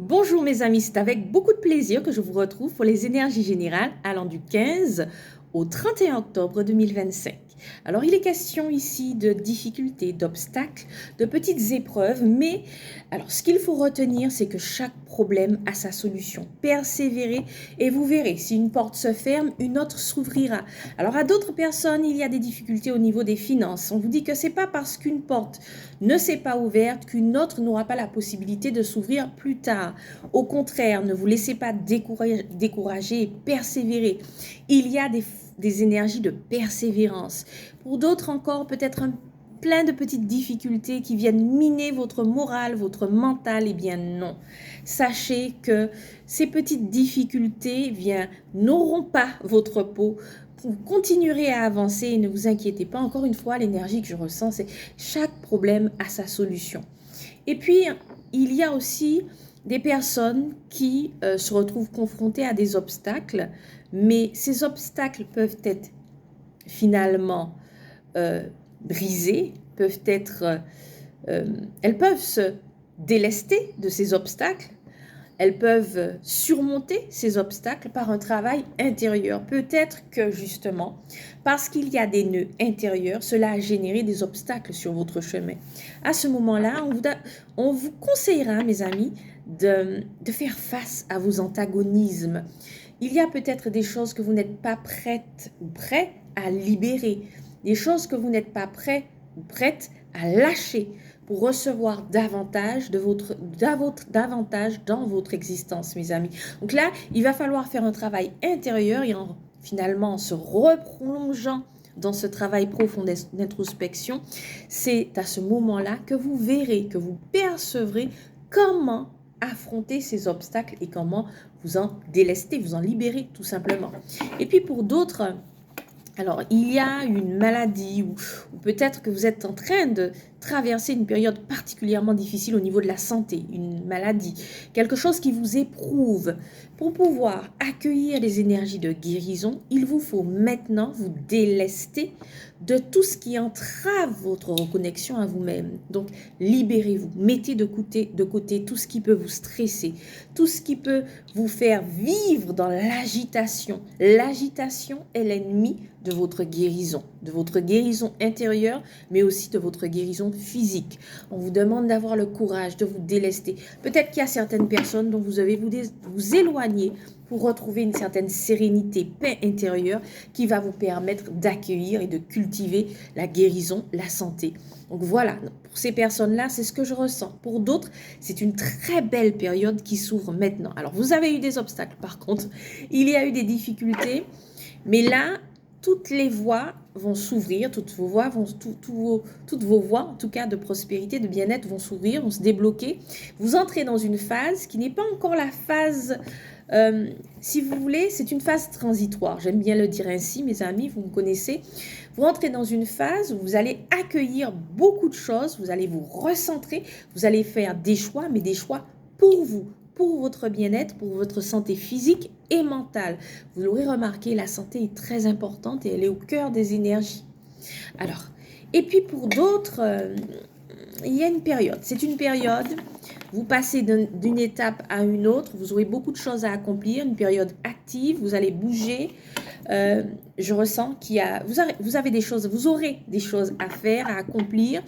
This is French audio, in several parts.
Bonjour mes amis, c'est avec beaucoup de plaisir que je vous retrouve pour les énergies générales allant du 15 au 31 octobre 2025. Alors il est question ici de difficultés, d'obstacles, de petites épreuves, mais alors ce qu'il faut retenir, c'est que chaque problème a sa solution. Persévérez et vous verrez, si une porte se ferme, une autre s'ouvrira. Alors à d'autres personnes, il y a des difficultés au niveau des finances. On vous dit que c'est pas parce qu'une porte ne s'est pas ouverte qu'une autre n'aura pas la possibilité de s'ouvrir plus tard. Au contraire, ne vous laissez pas décourager et persévérer. Il y a des énergies de persévérance. Pour d'autres encore, peut-être plein de petites difficultés qui viennent miner votre morale, votre mental. Eh bien non. Sachez que ces petites difficultés n'auront pas votre peau. Vous continuerez à avancer et ne vous inquiétez pas. Encore une fois, l'énergie que je ressens, c'est chaque problème a sa solution. Et puis, il y a aussi des personnes qui se retrouvent confrontées à des obstacles, mais ces obstacles peuvent être finalement brisés, elles peuvent se délester de ces obstacles, elles peuvent surmonter ces obstacles par un travail intérieur. Peut-être que justement, parce qu'il y a des nœuds intérieurs, cela a généré des obstacles sur votre chemin. À ce moment-là, on vous conseillera, mes amis, de faire face à vos antagonismes. Il y a peut-être des choses que vous n'êtes pas prête ou prêt à libérer, des choses que vous n'êtes pas prêt ou prête à lâcher pour recevoir davantage davantage dans votre existence, mes amis. Donc là, il va falloir faire un travail intérieur et finalement, en se replongeant dans ce travail profond d'introspection, c'est à ce moment-là que vous verrez, que vous percevrez comment affronter ces obstacles et comment vous en délester, vous en libérer tout simplement. Et puis pour d'autres, alors, il y a une maladie ou peut-être que vous êtes en train de traverser une période particulièrement difficile au niveau de la santé, une maladie, quelque chose qui vous éprouve. Pour pouvoir accueillir les énergies de guérison, il vous faut maintenant vous délester de tout ce qui entrave votre reconnexion à vous-même. Donc, libérez-vous, mettez de côté tout ce qui peut vous stresser, tout ce qui peut vous faire vivre dans l'agitation. L'agitation est l'ennemi de votre guérison intérieure, mais aussi de votre guérison physique. On vous demande d'avoir le courage de vous délester. Peut-être qu'il y a certaines personnes dont vous devez vous éloigner pour retrouver une certaine sérénité, paix intérieure qui va vous permettre d'accueillir et de cultiver la guérison, la santé. Donc voilà, pour ces personnes-là, c'est ce que je ressens. Pour d'autres, c'est une très belle période qui s'ouvre maintenant. Alors, vous avez eu des obstacles, par contre. Il y a eu des difficultés, mais là, toutes les voies vont s'ouvrir, toutes vos voies, en tout cas de prospérité, de bien-être, vont s'ouvrir, vont se débloquer. Vous entrez dans une phase qui n'est pas encore la phase, si vous voulez, c'est une phase transitoire. J'aime bien le dire ainsi, mes amis, vous me connaissez. Vous entrez dans une phase où vous allez accueillir beaucoup de choses, vous allez vous recentrer, vous allez faire des choix, mais des choix pour vous, pour votre bien-être, pour votre santé physique et mentale. Vous l'aurez remarqué, la santé est très importante et elle est au cœur des énergies. Alors, et puis pour d'autres, il y a une période. C'est une période, vous passez d'une étape à une autre, vous aurez beaucoup de choses à accomplir, une période active, vous allez bouger. Je ressens vous avez des choses, vous aurez des choses à faire, à accomplir,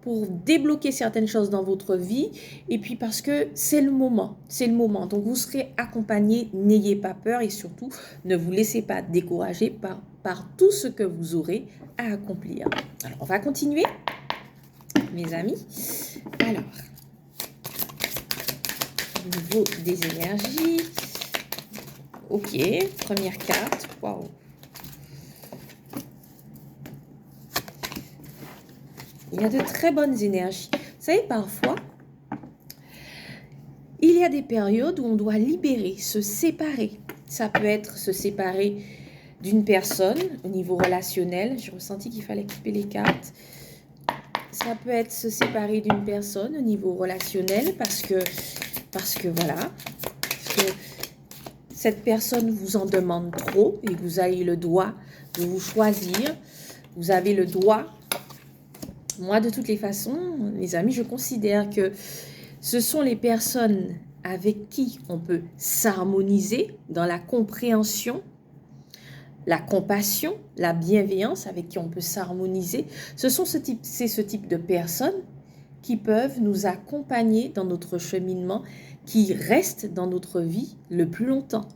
pour débloquer certaines choses dans votre vie et puis parce que c'est le moment. Donc vous serez accompagné, n'ayez pas peur et surtout ne vous laissez pas décourager par tout ce que vous aurez à accomplir. Alors on va continuer, mes amis. Alors, au niveau des énergies, ok, première carte, waouh. Il y a de très bonnes énergies. Vous savez, parfois, il y a des périodes où on doit libérer, se séparer. Ça peut être se séparer d'une personne au niveau relationnel. J'ai ressenti qu'il fallait couper les cartes. Ça peut être se séparer d'une personne au niveau relationnel parce que voilà, parce que cette personne vous en demande trop et vous avez le droit de vous choisir. Vous avez le droit. Moi, de toutes les façons, mes amis, je considère que ce sont les personnes avec qui on peut s'harmoniser dans la compréhension, la compassion, la bienveillance, avec qui on peut s'harmoniser. C'est ce type de personnes qui peuvent nous accompagner dans notre cheminement, qui restent dans notre vie le plus longtemps.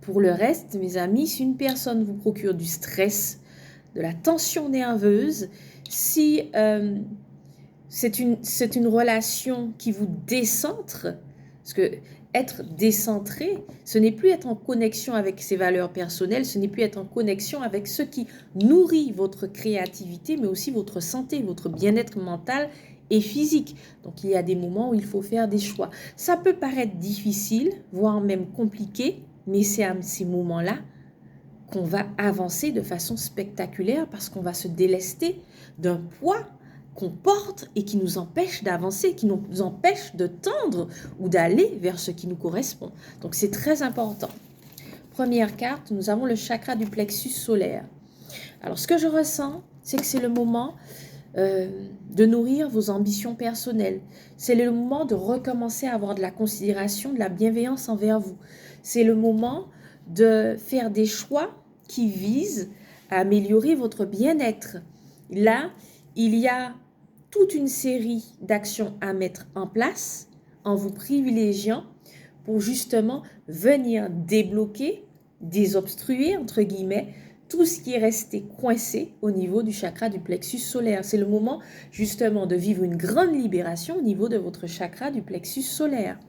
Pour le reste, mes amis, si une personne vous procure du stress, de la tension nerveuse, si c'est une relation qui vous décentre, parce que être décentré, ce n'est plus être en connexion avec ses valeurs personnelles, ce n'est plus être en connexion avec ce qui nourrit votre créativité, mais aussi votre santé, votre bien-être mental et physique. Donc il y a des moments où il faut faire des choix. Ça peut paraître difficile, voire même compliqué, mais c'est à ces moments-là qu'on va avancer de façon spectaculaire parce qu'on va se délester d'un poids qu'on porte et qui nous empêche d'avancer, qui nous empêche de tendre ou d'aller vers ce qui nous correspond. Donc c'est très important. Première carte, nous avons le chakra du plexus solaire. Alors ce que je ressens, c'est que c'est le moment de nourrir vos ambitions personnelles. C'est le moment de recommencer à avoir de la considération, de la bienveillance envers vous. C'est le moment de faire des choix qui visent à améliorer votre bien-être. Là, il y a toute une série d'actions à mettre en place en vous privilégiant pour justement venir débloquer, désobstruer, entre guillemets, tout ce qui est resté coincé au niveau du chakra du plexus solaire. C'est le moment justement de vivre une grande libération au niveau de votre chakra du plexus solaire.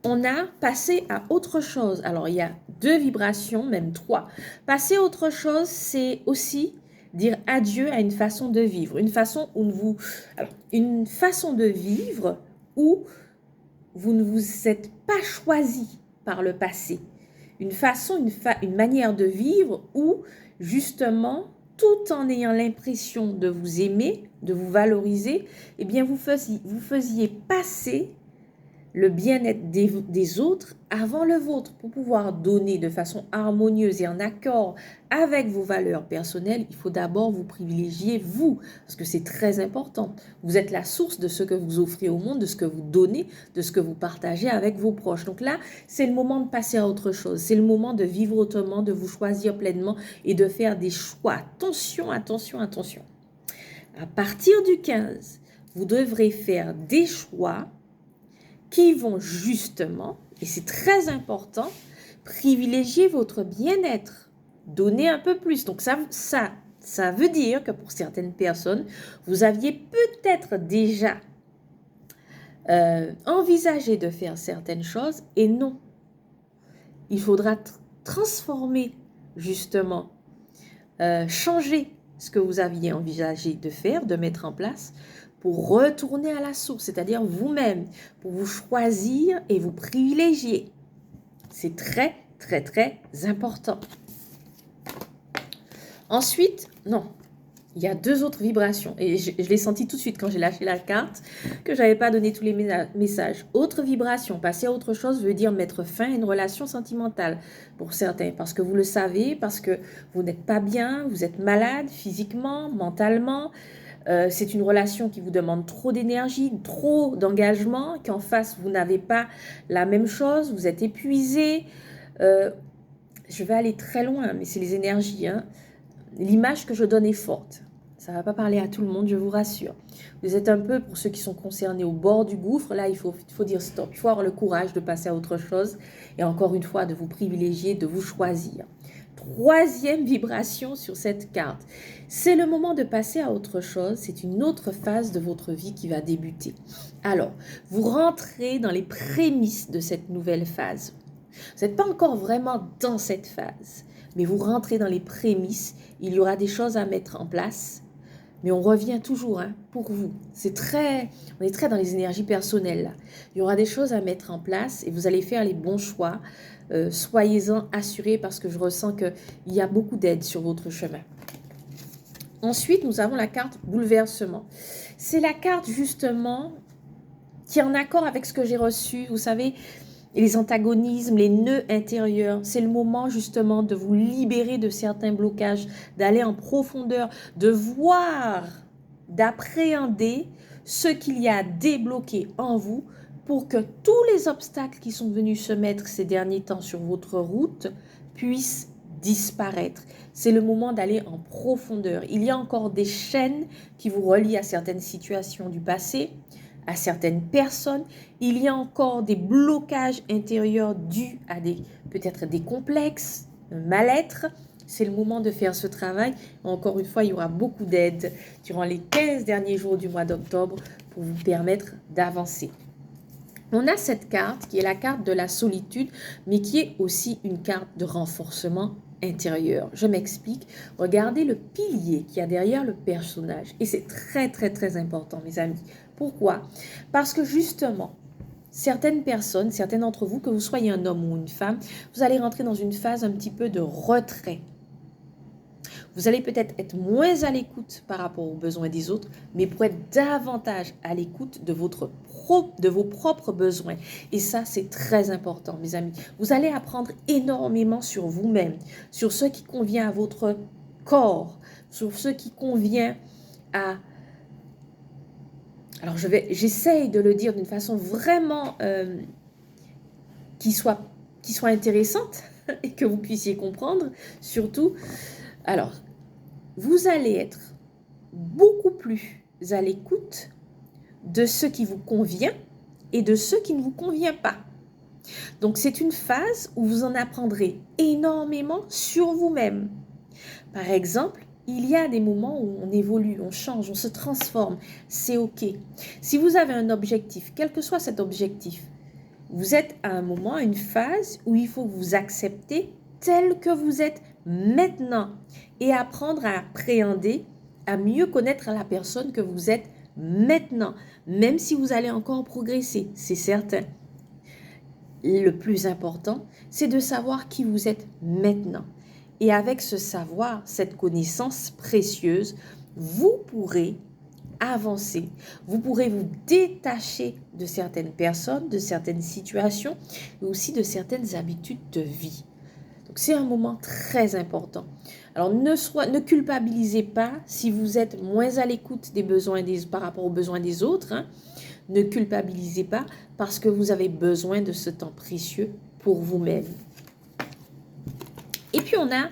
On a passé à autre chose. Alors, il y a 2 vibrations, même 3. Passer à autre chose, c'est aussi dire adieu à une façon de vivre. Une façon de vivre où vous ne vous êtes pas choisi par le passé. Une manière de vivre où, justement, tout en ayant l'impression de vous aimer, de vous valoriser, eh bien, vous faisiez passer le bien-être des autres avant le vôtre. Pour pouvoir donner de façon harmonieuse et en accord avec vos valeurs personnelles, il faut d'abord vous privilégier vous, parce que c'est très important. Vous êtes la source de ce que vous offrez au monde, de ce que vous donnez, de ce que vous partagez avec vos proches. Donc là, c'est le moment de passer à autre chose. C'est le moment de vivre autrement, de vous choisir pleinement et de faire des choix. Attention, attention, attention. À partir du 15, vous devrez faire des choix qui vont justement, et c'est très important, privilégier votre bien-être, donner un peu plus. Donc ça veut dire que pour certaines personnes, vous aviez peut-être déjà envisagé de faire certaines choses et non. Il faudra transformer justement, changer ce que vous aviez envisagé de faire, de mettre en place, pour retourner à la source, c'est-à-dire vous-même, pour vous choisir et vous privilégier. C'est très, très, très important. Ensuite, non, il y a 2 autres vibrations. Et je l'ai senti tout de suite quand j'ai lâché la carte, que je n'avais pas donné tous les messages. Autre vibration, passer à autre chose veut dire mettre fin à une relation sentimentale pour certains. Parce que vous le savez, parce que vous n'êtes pas bien, vous êtes malade physiquement, mentalement. C'est une relation qui vous demande trop d'énergie, trop d'engagement, qu'en face, vous n'avez pas la même chose, vous êtes épuisé. Je vais aller très loin, mais c'est les énergies. L'image que je donne est forte. Ça ne va pas parler à tout le monde, je vous rassure. Vous êtes un peu, pour ceux qui sont concernés, au bord du gouffre. Là, il faut dire stop. Il faut avoir le courage de passer à autre chose. Et encore une fois, de vous privilégier, de vous choisir. 3e vibration sur cette carte. C'est le moment de passer à autre chose. C'est une autre phase de votre vie qui va débuter. Alors, vous rentrez dans les prémices de cette nouvelle phase. Vous n'êtes pas encore vraiment dans cette phase, mais vous rentrez dans les prémices. Il y aura des choses à mettre en place, mais on revient toujours pour vous. On est très dans les énergies personnelles. Là. Il y aura des choses à mettre en place et vous allez faire les bons choix. Soyez-en assurés parce que je ressens qu'il y a beaucoup d'aide sur votre chemin. Ensuite, nous avons la carte bouleversement. C'est la carte justement qui est en accord avec ce que j'ai reçu. Vous savez, les antagonismes, les nœuds intérieurs. C'est le moment justement de vous libérer de certains blocages, d'aller en profondeur, de voir, d'appréhender ce qu'il y a à débloquer en vous pour que tous les obstacles qui sont venus se mettre ces derniers temps sur votre route puissent disparaître. C'est le moment d'aller en profondeur. Il y a encore des chaînes qui vous relient à certaines situations du passé, à certaines personnes. Il y a encore des blocages intérieurs dus à peut-être des complexes, un mal-être. C'est le moment de faire ce travail. Encore une fois, il y aura beaucoup d'aide durant les 15 derniers jours du mois d'octobre pour vous permettre d'avancer. On a cette carte qui est la carte de la solitude, mais qui est aussi une carte de renforcement intérieur. Je m'explique. Regardez le pilier qu'il y a derrière le personnage. Et c'est très, très, très important, mes amis. Pourquoi? Parce que justement, certaines personnes, certains d'entre vous, que vous soyez un homme ou une femme, vous allez rentrer dans une phase un petit peu de retrait. Vous allez peut-être être moins à l'écoute par rapport aux besoins des autres, mais pour être davantage à l'écoute de vos propres besoins. Et ça, c'est très important, mes amis. Vous allez apprendre énormément sur vous-même, sur ce qui convient à votre corps, sur ce qui convient à... Alors, j'essaye de le dire d'une façon vraiment qui soit intéressante et que vous puissiez comprendre, surtout. Alors, vous allez être beaucoup plus à l'écoute de ce qui vous convient et de ce qui ne vous convient pas. Donc, c'est une phase où vous en apprendrez énormément sur vous-même. Par exemple, il y a des moments où on évolue, on change, on se transforme. C'est OK. Si vous avez un objectif, quel que soit cet objectif, vous êtes à un moment, à une phase où il faut que vous accepter tel que vous êtes maintenant et apprendre à appréhender, à mieux connaître la personne que vous êtes maintenant, même si vous allez encore progresser, c'est certain. Le plus important, c'est de savoir qui vous êtes maintenant. Et avec ce savoir, cette connaissance précieuse, vous pourrez avancer. Vous pourrez vous détacher de certaines personnes, de certaines situations, mais aussi de certaines habitudes de vie. Donc, c'est un moment très important. Alors, ne culpabilisez pas si vous êtes moins à l'écoute des besoins par rapport aux besoins des autres. Hein. Ne culpabilisez pas parce que vous avez besoin de ce temps précieux pour vous-même. Et puis, on a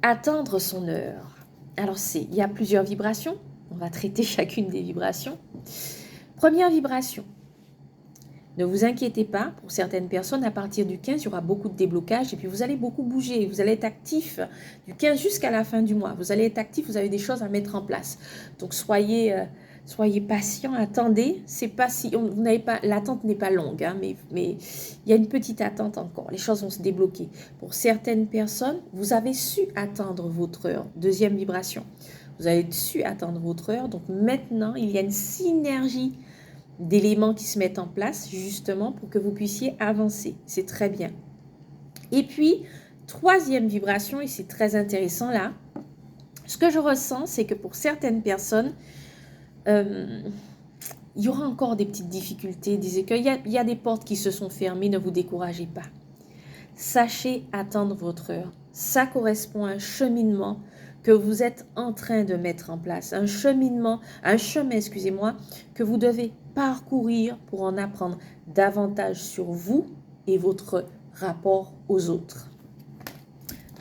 attendre son heure. Alors, il y a plusieurs vibrations. On va traiter chacune des vibrations. Première vibration. Ne vous inquiétez pas, pour certaines personnes, à partir du 15, il y aura beaucoup de déblocage et puis vous allez beaucoup bouger. Vous allez être actif du 15 jusqu'à la fin du mois. Vous allez être actif, vous avez des choses à mettre en place. Donc, soyez patient, attendez. C'est pas si vous n'avez pas, l'attente n'est pas longue, hein, mais il y a une petite attente encore. Les choses vont se débloquer. Pour certaines personnes, vous avez su attendre votre heure. Deuxième vibration. Vous avez su attendre votre heure. Donc maintenant, il y a une synergie d'éléments qui se mettent en place justement pour que vous puissiez avancer. C'est très bien. Et puis, troisième vibration, et c'est très intéressant là, ce que je ressens, c'est que pour certaines personnes, il y aura encore des petites difficultés, des écueils. Il y a des portes qui se sont fermées, ne vous découragez pas. Sachez attendre votre heure. Ça correspond à un cheminement que vous êtes en train de mettre en place. Un chemin, que vous devez parcourir pour en apprendre davantage sur vous et votre rapport aux autres.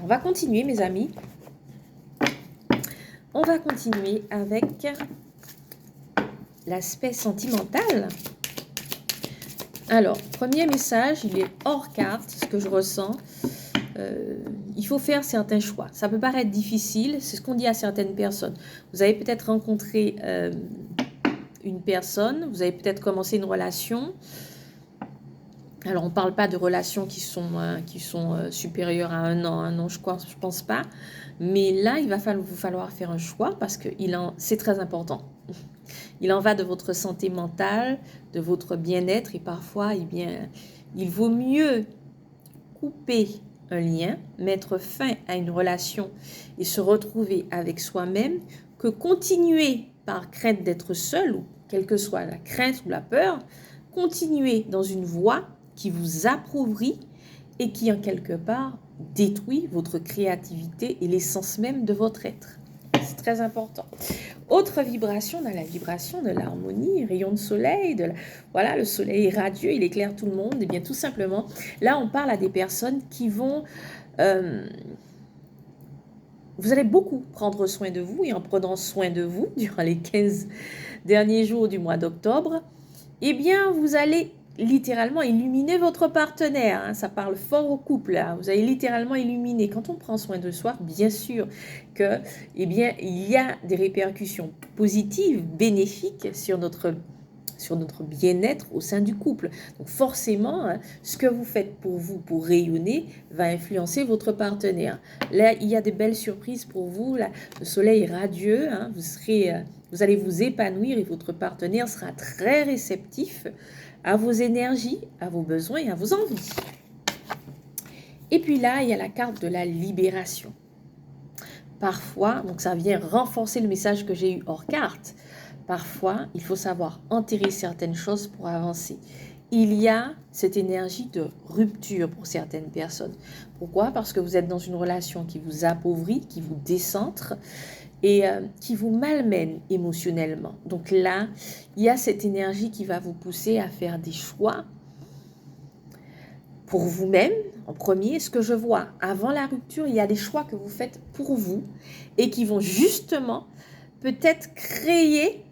On va continuer, mes amis. On va continuer avec l'aspect sentimental. Alors, premier message, il est hors carte, ce que je ressens. Il faut faire certains choix. Ça peut paraître difficile, c'est ce qu'on dit à certaines personnes. Vous avez peut-être rencontré une personne, vous avez peut-être commencé une relation. Alors, on ne parle pas de relations qui sont supérieures à un an, je pense pas. Mais là, il va vous falloir faire un choix parce que c'est très important. Il en va de votre santé mentale, de votre bien-être et parfois, il vaut mieux couper un lien, mettre fin à une relation et se retrouver avec soi-même que continuer par crainte d'être seul ou quelle que soit la crainte ou la peur, continuer dans une voie qui vous appauvrit et qui en quelque part détruit votre créativité et l'essence même de votre être. c'est très important. Autre vibration, dans la vibration de l'harmonie, rayon de soleil, voilà, le soleil est radieux, il éclaire tout le monde. Et bien tout simplement, là on parle à des personnes qui vont... vous allez beaucoup prendre soin de vous, et en prenant soin de vous durant les 15 derniers jours du mois d'octobre, eh bien vous allez littéralement illuminer votre partenaire. Hein. Ça parle fort au couple. Là. Vous allez littéralement illuminer. Quand on prend soin de soi, bien sûr que, eh bien, il y a des répercussions positives, bénéfiques sur notre bien-être au sein du couple. Donc forcément, hein, ce que vous faites pour vous, pour rayonner, va influencer votre partenaire. Là, il y a de belles surprises pour vous. Là, le soleil est radieux. Hein, vous allez vous épanouir et votre partenaire sera très réceptif à vos énergies, à vos besoins et à vos envies. Et puis là, il y a la carte de la libération. Parfois, donc ça vient renforcer le message que j'ai eu hors carte. Parfois, il faut savoir enterrer certaines choses pour avancer. Il y a cette énergie de rupture pour certaines personnes. Pourquoi? Parce que vous êtes dans une relation qui vous appauvrit, qui vous décentre et qui vous malmène émotionnellement. Donc là, il y a cette énergie qui va vous pousser à faire des choix pour vous-même. En premier, ce que je vois, avant la rupture, il y a des choix que vous faites pour vous et qui vont justement peut-être créer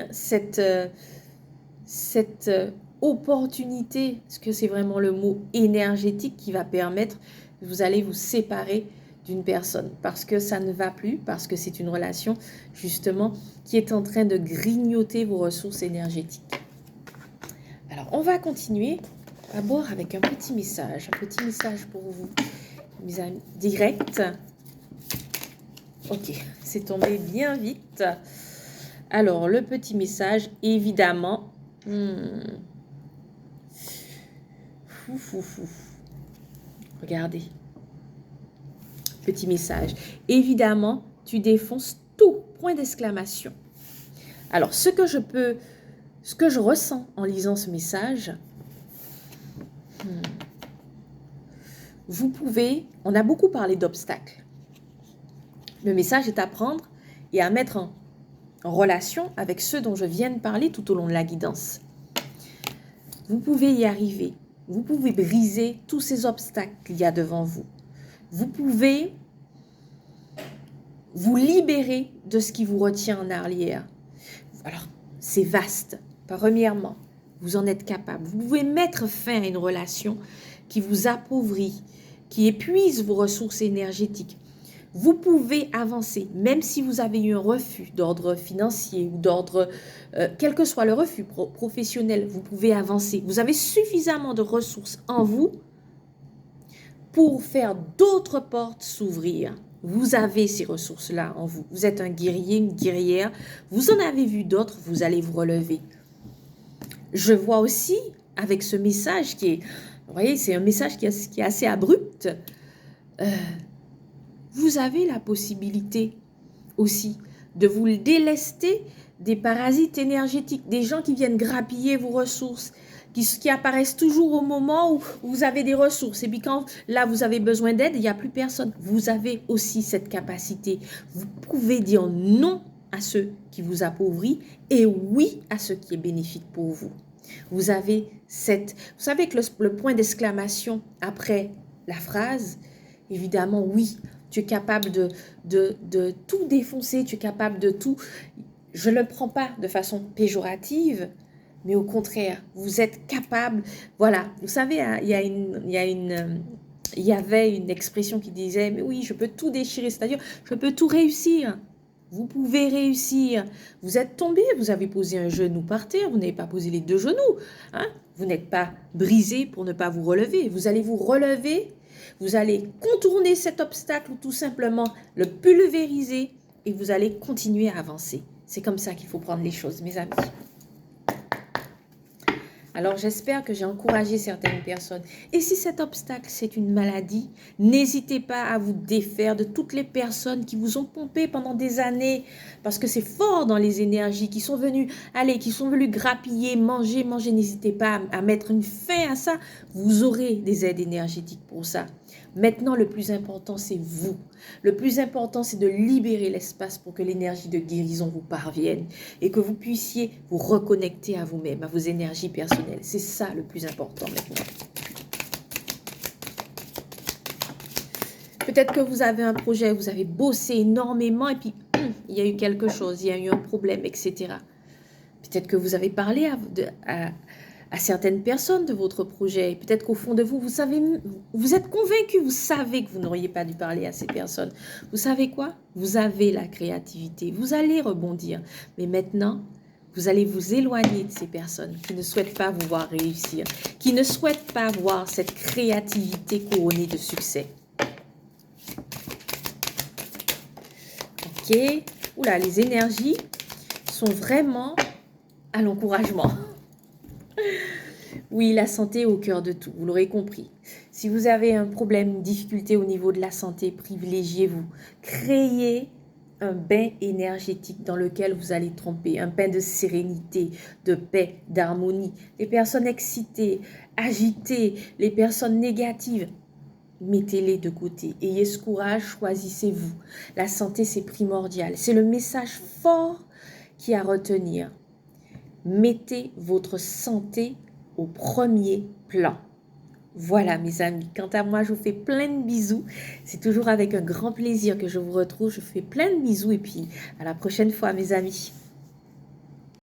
cette opportunité, parce que c'est vraiment le mot énergétique qui va permettre que vous allez vous séparer d'une personne, parce que ça ne va plus, parce que c'est une relation justement qui est en train de grignoter vos ressources énergétiques. Alors, on va continuer d'abord avec un petit message pour vous, mes amis, direct. Ok, c'est tombé bien vite. Alors, le petit message, évidemment. Regardez. Petit message. Évidemment, tu défonces tout. Point d'exclamation. Alors, ce que je ressens en lisant ce message, vous pouvez, on a beaucoup parlé d'obstacles. Le message est à prendre et à mettre en relation avec ceux dont je viens de parler tout au long de la guidance. Vous pouvez y arriver. Vous pouvez briser tous ces obstacles qu'il y a devant vous. Vous pouvez vous libérer de ce qui vous retient en arrière. Alors, c'est vaste. Premièrement, vous en êtes capable. Vous pouvez mettre fin à une relation qui vous appauvrit, qui épuise vos ressources énergétiques. Vous pouvez avancer, même si vous avez eu un refus d'ordre financier ou d'ordre, quel que soit le refus professionnel, vous pouvez avancer. Vous avez suffisamment de ressources en vous pour faire d'autres portes s'ouvrir. Vous avez ces ressources-là en vous. Vous êtes un guerrier, une guerrière. Vous en avez vu d'autres, vous allez vous relever. Je vois aussi, avec ce message qui est, vous voyez, c'est un message qui est assez abrupt. Vous avez la possibilité aussi de vous délester des parasites énergétiques, des gens qui viennent grappiller vos ressources, qui apparaissent toujours au moment où vous avez des ressources. Et puis quand là, vous avez besoin d'aide, il n'y a plus personne. Vous avez aussi cette capacité. Vous pouvez dire non à ceux qui vous appauvrissent et oui à ce qui est bénéfique pour vous. Vous avez vous savez que le point d'exclamation après la phrase, évidemment, oui, tu es capable de tout défoncer, tu es capable de tout. Je ne le prends pas de façon péjorative, mais au contraire, vous êtes capable. Voilà, vous savez, hein, il y avait une expression qui disait, mais oui, je peux tout déchirer, c'est-à-dire, je peux tout réussir. Vous pouvez réussir. Vous êtes tombé, vous avez posé un genou par terre, vous n'avez pas posé les deux genoux. Hein? Vous n'êtes pas brisé pour ne pas vous relever. Vous allez vous relever, vous allez contourner cet obstacle ou tout simplement le pulvériser et vous allez continuer à avancer. C'est comme ça qu'il faut prendre les choses, mes amis. Alors, j'espère que j'ai encouragé certaines personnes. Et si cet obstacle, c'est une maladie, n'hésitez pas à vous défaire de toutes les personnes qui vous ont pompé pendant des années. Parce que c'est fort dans les énergies qui sont venues, qui sont venues grappiller, manger. N'hésitez pas à mettre une fin à ça. Vous aurez des aides énergétiques pour ça. Maintenant, le plus important, c'est vous. Le plus important, c'est de libérer l'espace pour que l'énergie de guérison vous parvienne et que vous puissiez vous reconnecter à vous-même, à vos énergies personnelles. C'est ça le plus important maintenant. Peut-être que vous avez un projet, vous avez bossé énormément et puis il y a eu quelque chose, il y a eu un problème, etc. Peut-être que vous avez parlé à certaines personnes de votre projet. Peut-être qu'au fond de vous, vous êtes convaincu, vous savez que vous n'auriez pas dû parler à ces personnes. Vous savez quoi? Vous avez la créativité, vous allez rebondir. Mais maintenant, vous allez vous éloigner de ces personnes qui ne souhaitent pas vous voir réussir, qui ne souhaitent pas voir cette créativité couronnée de succès. Ok? Oula, les énergies sont vraiment à l'encouragement. Oui, la santé est au cœur de tout, vous l'aurez compris. Si vous avez un problème, une difficulté au niveau de la santé, privilégiez-vous. Créez un bain énergétique dans lequel vous allez tremper, un bain de sérénité, de paix, d'harmonie. Les personnes excitées, agitées, les personnes négatives, mettez-les de côté. Ayez ce courage, choisissez-vous. La santé, c'est primordial. C'est le message fort qui est à retenir. Mettez votre santé au premier plan. Voilà mes amis, quant à moi je vous fais plein de bisous, c'est toujours avec un grand plaisir que je vous retrouve, je vous fais plein de bisous et puis à la prochaine fois mes amis.